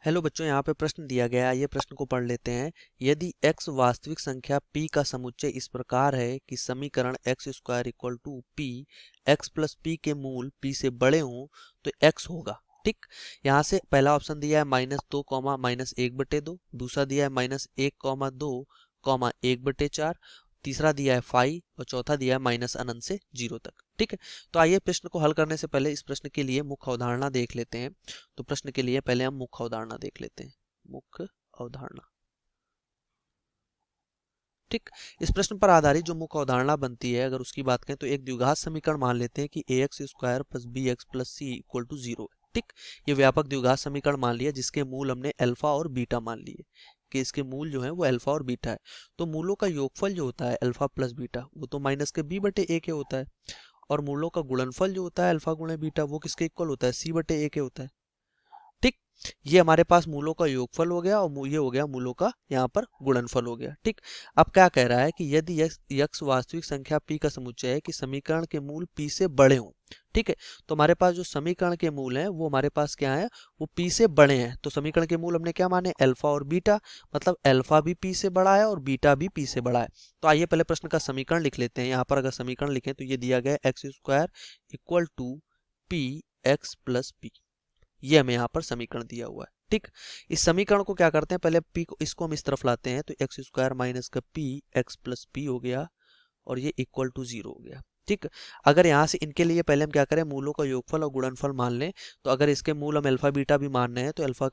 Hello बच्चों, यहाँ पे प्रश्न दिया गया है। ये प्रश्न को पढ़ लेते हैं। यदि x वास्तविक संख्या p का समुच्चय इस प्रकार है कि समीकरण x square equal to p x plus p के मूल p से बड़े हों तो x होगा। ठीक, यहाँ से पहला ऑप्शन दिया है -2 कॉमा -1/2, दूसरा दिया है -1 कॉमा 1/4, तीसरा दिया है 5 और चौथा दिया है -अनंत से 0 तक। ठीक है, तो आइए प्रश्न को हल करने से पहले इस प्रश्न के लिए मुख्य अवधारणा देख लेते हैं। तो प्रश्न के लिए पहले हम मुख्य अवधारणा देख लेते हैं। मुख्य अवधारणा। ठीक, इस प्रश्न पर आधारित जो मुख्य अवधारणा बनती है, अगर उसकी बात करें तो एक द्विघात समीकरण मान लेते हैं कि ax square plus bx plus c equal to 0 है। ठीक, ये व्यापक द्विघात समीकरण मान लिया जिसके मूल हमने अल्फा और बीटा मान लिए कि इसके मूल जो है वो अल्फा और बीटा है। तो मूलों का योगफल जो होता है अल्फा प्लस बीटा वो तो माइनस के b/a के होता है, और मूलों का गुणनफल जो होता है अल्फा गुणे बीटा वो किसके इक्वल होता है, c/a के होता है। ठीक, ये हमारे पास मूलों का योगफल हो गया और ये हो गया मूलों का यहाँ पर गुणनफल हो गया। ठीक, अब क्या कह रहा है कि यदि यक्स वास्तविक संख्या p का समुच्चय है कि समीकरण के मूल p से बड़े हों। ठीक है, तो हमारे पास जो समीकरण के मूल हैं वो हमारे पास क्या है, वो p से बड़े हैं। तो समीकरण के मूल हमने क्या माने, अल्फा और बीटा, मतलब अल्फा भी p से बड़ा है और बीटा भी p से बड़ा है। तो आइए पहले प्रश्न का समीकरण लिख लेते हैं। यहाँ पर अगर समीकरण लिखें तो ये दिया गया है x square equal to p x plus p, ये हमें यहाँ पर समीकरण दिया हुआ है। ठीक, इस समीकरण को क्या करते हैं, पहले p को इसको हम इस तरफ लाते हैं तो एक्स स्क्वायर माइनस का p x प्लस p हो गया और ये इक्वल टू 0 हो गया। ठीक, अगर यहाँ से इनके लिए पहले हम क्या करें, मूलों का योगफल और गुणनफल मान लें। तो अगर इसके मूल हम अल्फा बीटा भी मान रहे हैं तो अल्फा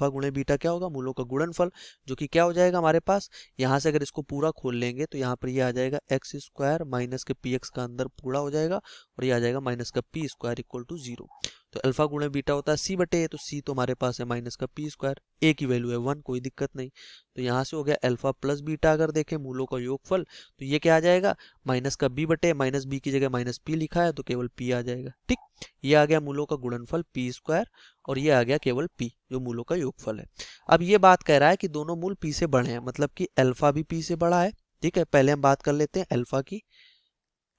गुणे बीटा क्या होगा, मूलों का गुणनफल, जो कि क्या हो जाएगा हमारे पास। यहाँ से अगर इसको पूरा खोल लेंगे तो यहाँ पर ये आ जाएगा एक्स स्क्वायर माइनस के पी एक्स का अंदर पूरा हो जाएगा और ये आ जाएगा माइनस का पी स्क्वायर इक्वल टू 0। तो अल्फा गुणे बीटा होता है c/a, तो c तो हमारे पास है माइनस का पी स्क्वायर, a की वैल्यू है 1, कोई दिक्कत नहीं। तो यहाँ से हो गया अल्फा प्लस बीटा, अगर देखें मूलों का योगफल तो ये क्या आ जाएगा, माइनस का b/, माइनस b की जगह माइनस p लिखा है तो केवल p आ जाएगा। ठीक, ये आ गया मूलों का गुणनफल p स्क्वायर और ये आ गया केवल p जो मूलों का योगफल है। अब ये बात कह रहा है कि दोनों मूल p से बड़े हैं, मतलब कि अल्फा भी p से बड़ा है। ठीक है, पहले हम बात कर लेते हैं अल्फा की।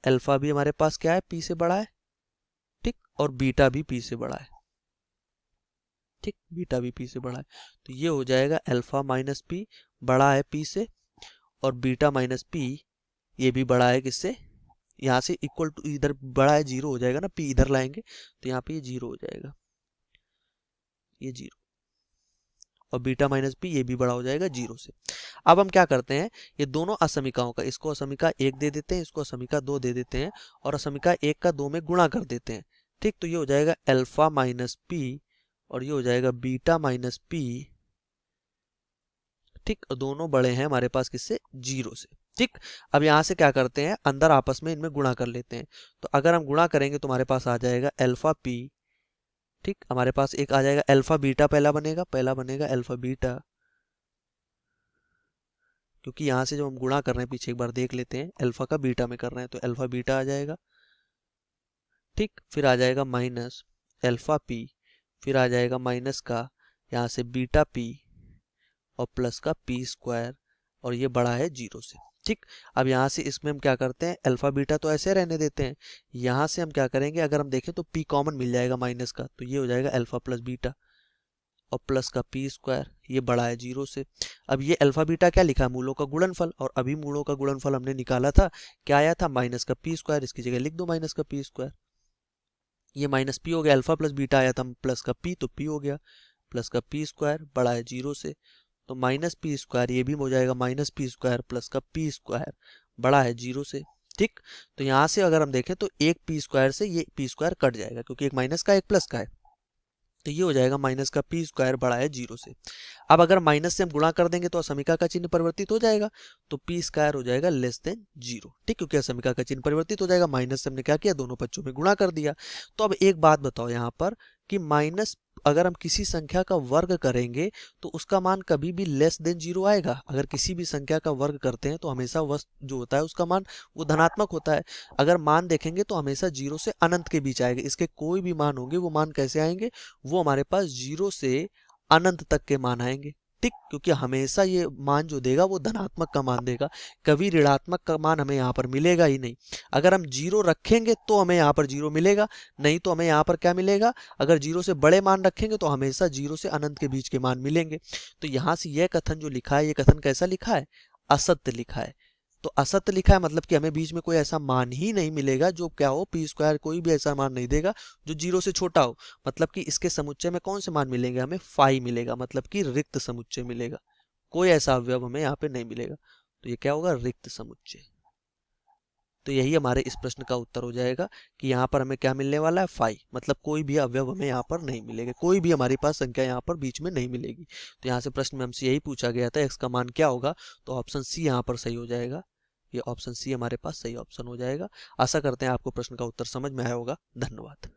अल्फा भी हमारे पास क्या है, p से बड़ा है। ठीक, और बीटा भी p से बड़ा है। ठीक, बीटा भी p से बड़ा है, तो ये हो जाएगा अल्फा माइनस p बड़ा है p से, और बीटा माइनस p ये भी बड़ा है किससे, यहाँ से इक्वल टू, इधर बड़ा है 0 हो जाएगा ना, p इधर लाएंगे तो यहाँ पे ये 0 हो जाएगा, ये 0, और बीटा माइनस p ये भी बड़ा हो जाएगा 0 से। अब हम क्या करते हैं, ये दोनों असमिकाओं का, इसको असमिका 1 दे देते हैं, इसको असमिका 2 दे देते हैं, और असमिका 1 का 2 में गुणा कर देते हैं। ठीक, तो ये हो जाएगा अल्फा माइनस p और ये हो जाएगा बीटा माइनस p। ठीक, दोनों बड़े हैं हमारे पास किससे, 0 से। ठीक, अब यहाँ से क्या करते हैं, अंदर आपस में इनमें गुणा कर लेते हैं। तो अगर हम गुणा करेंगे तो हमारे पास आ जाएगा अल्फा p। ठीक, हमारे पास एक आ जाएगा अल्फा बीटा, पहला बनेगा अल्फा बीटा, क्योंकि यहाँ से जब हम गुणा कर रहे हैं, पीछे एक बार देख लेते हैं, अल्फा का बीटा में कर रहे हैं तो अल्फा बीटा आ जाएगा। ठीक, फिर आ जाएगा माइनस अल्फा p, फिर आ जाएगा माइनस का यहाँ से बीटा p और प्लस का p स्क्वायर, और ये बड़ा है 0 से। ठीक, अब यहाँ से इसमें हम क्या करते हैं, अल्फा बीटा तो ऐसे रहने देते हैं, यहाँ से हम क्या करेंगे, अगर हम देखें तो p कॉमन मिल जाएगा माइनस का, तो ये हो जाएगा अल्फा प्लस बीटा और प्लस का p स्क्वायर, ये बड़ा है 0 से। अब ये अल्फा बीटा क्या लिखा है, मूलों का गुणनफल, और अभी मूलों का गुणनफल हमने निकाला था, क्या आया था, माइनस का p स्क्वायर, इसकी जगह लिख दो माइनस का p स्क्वायर। ये माइनस p हो गया, अल्फा प्लस बीटा आया था प्लस का p, तो p हो गया प्लस का p स्क्वायर, बड़ा है 0 से, तो माइनस पी स्क्वायर, ये भी हो जाएगा माइनस पी स्क्वायर प्लस का पी स्क्वायर, बड़ा है 0 से। ठीक, तो यहाँ से अगर हम देखें तो एक पी स्क्वायर से ये पी स्क्वायर कट जाएगा, क्योंकि एक माइनस का एक प्लस का है, तो ये हो जाएगा माइनस का पी स्क्वायर बड़ा है 0 से। अब अगर माइनस से हम गुणा कर देंगे तो असमिका का चिन्ह परिवर्तित हो जाएगा, तो पी स्क्वायर हो जाएगा लेस देन 0। ठीक, क्योंकि असमिका का चिन्ह परिवर्तित हो जाएगा, माइनस से हमने क्या किया, दोनों पक्षों में गुणा कर दिया। तो अब एक बात बताओ यहाँ पर कि माइनस, अगर हम किसी संख्या का वर्ग करेंगे तो उसका मान कभी भी लेस देन 0 आएगा। अगर किसी भी संख्या का वर्ग करते हैं तो हमेशा वस्तु जो होता है उसका मान वो धनात्मक होता है। अगर मान देखेंगे तो हमेशा 0 से अनंत के बीच आएगा, इसके कोई भी मान होंगे वो मान कैसे आएंगे, वो हमारे पास 0 से अनंत तक के मान आएंगे। ठीक, क्योंकि हमेशा ये मान जो देगा वो धनात्मक का मान देगा, कभी ऋणात्मक का मान हमें यहाँ पर मिलेगा ही नहीं। अगर हम जीरो रखेंगे तो हमें यहाँ पर जीरो मिलेगा, नहीं तो हमें यहाँ पर क्या मिलेगा, अगर जीरो से बड़े मान रखेंगे तो हमेशा जीरो से अनंत के बीच के मान मिलेंगे। तो यहाँ से यह कथन जो लिखा है, ये कथन कैसा लिखा है, असत्य लिखा है। तो असत्य लिखा है मतलब कि हमें बीच में कोई ऐसा मान ही नहीं मिलेगा जो क्या हो, पी स्क्वायर कोई भी ऐसा मान नहीं देगा जो जीरो से छोटा हो। मतलब कि इसके समुच्चय में कौन से मान मिलेंगे, हमें फाइव मिलेगा, मतलब कि रिक्त समुच्चय मिलेगा, कोई ऐसा अवयव हमें यहाँ पे नहीं मिलेगा। तो ये क्या होगा, रिक्त समुच्चय। तो यही हमारे इस प्रश्न का उत्तर हो जाएगा कि यहाँ पर हमें क्या मिलने वाला है, फाइव, मतलब कोई भी अवयव हमें यहाँ पर नहीं मिलेगा, कोई भी हमारे पास संख्या यहाँ पर बीच में नहीं मिलेगी। तो यहाँ से प्रश्न में हमसे यही पूछा गया था x का मान क्या होगा, तो ऑप्शन सी यहाँ पर सही हो जाएगा। ये ऑप्शन सी हमारे पास सही ऑप्शन हो जाएगा। आशा करते हैं आपको प्रश्न का उत्तर समझ में आया होगा। धन्यवाद।